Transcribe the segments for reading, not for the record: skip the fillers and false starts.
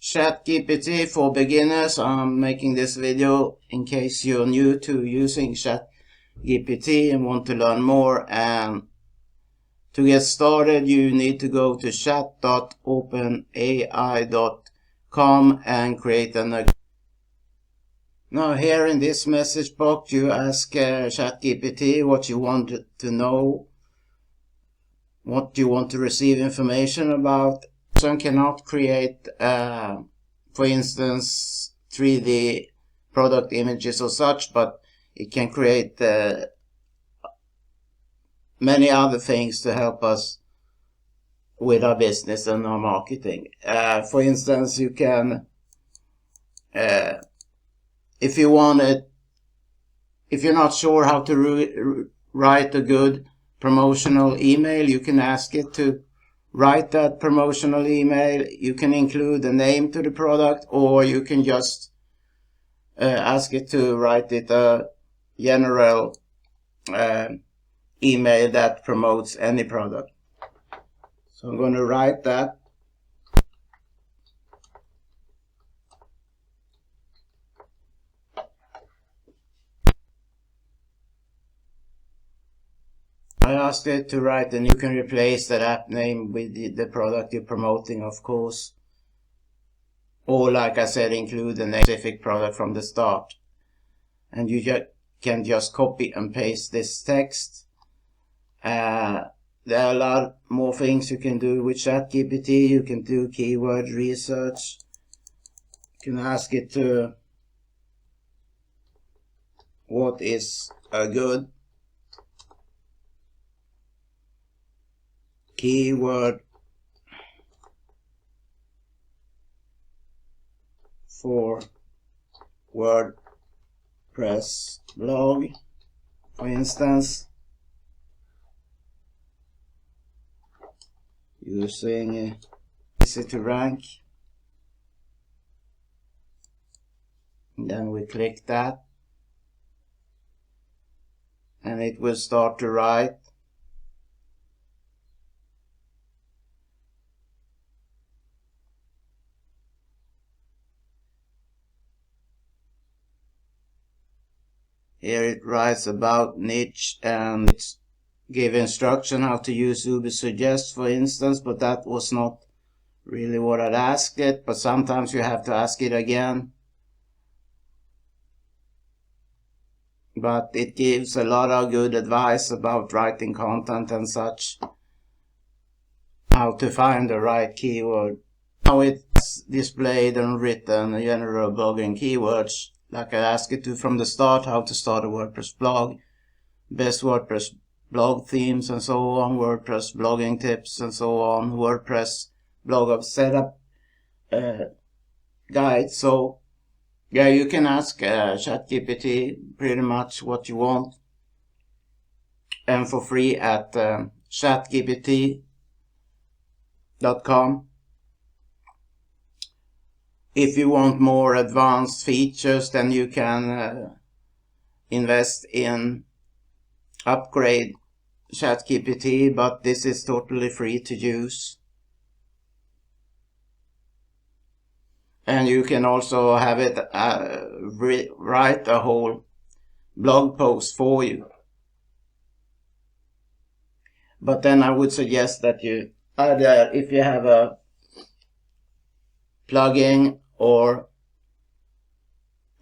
Chatgpt for Beginners. I'm making this video in case you're new to using Chatgpt and want to learn more. And to get started, you need to go to chat.openai.com and create an account. Now here in this message box, you ask Chatgpt what you want to know, what you want to receive information about. Person cannot create, for instance, 3D product images or such, but it can create many other things to help us with our business and our marketing. For instance, you can, if you're not sure how to write a good promotional email, you can ask it to write that promotional email. You can include a name to the product, or you can just ask it to write it a general email that promotes any product. So I'm going to write that. I asked it to write, and you can replace that app name with the product you're promoting, of course. Or, like I said, include a specific product from the start. And you can just copy and paste this text. There are a lot more things you can do with Chatgpt. You can do keyword research. You can ask it to, what is a good keyword for WordPress blog, for instance, using easy to rank. And then we click that, and it will start to write. Here it writes about niche, and it's give instruction how to use Ubersuggest, for instance, but that was not really what I'd asked it. But sometimes you have to ask it again. But it gives a lot of good advice about writing content and such, how to find the right keyword. Now it's displayed and written general blogging keywords, like I asked it to from the start, how to start a WordPress blog, best WordPress blog themes and so on, WordPress blogging tips and so on, WordPress blog of setup guide. So yeah, you can ask Chatgpt pretty much what you want, and for free at chatgpt.com. If you want more advanced features, then you can invest in upgrade Chatgpt, but this is totally free to use. And you can also have it write a whole blog post for you. But then I would suggest that you either, if you have a plugin, or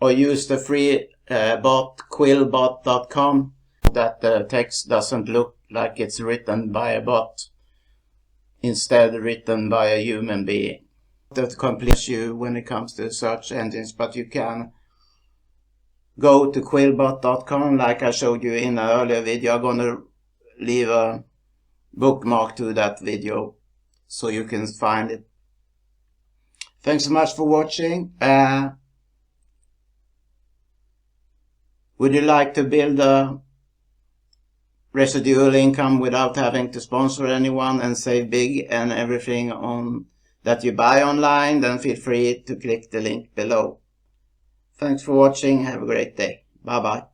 use the free bot quillbot.com, that the text doesn't look like it's written by a bot, instead written by a human being. That completes you when it comes to search engines, but you can go to quillbot.com like I showed you in an earlier video. I'm going to leave a bookmark to that video so you can find it. Thanks so much for watching. Would you like to build a residual income without having to sponsor anyone and save big and everything on that you buy online? Then feel free to click the link below. Thanks for watching. Have a great day. Bye bye.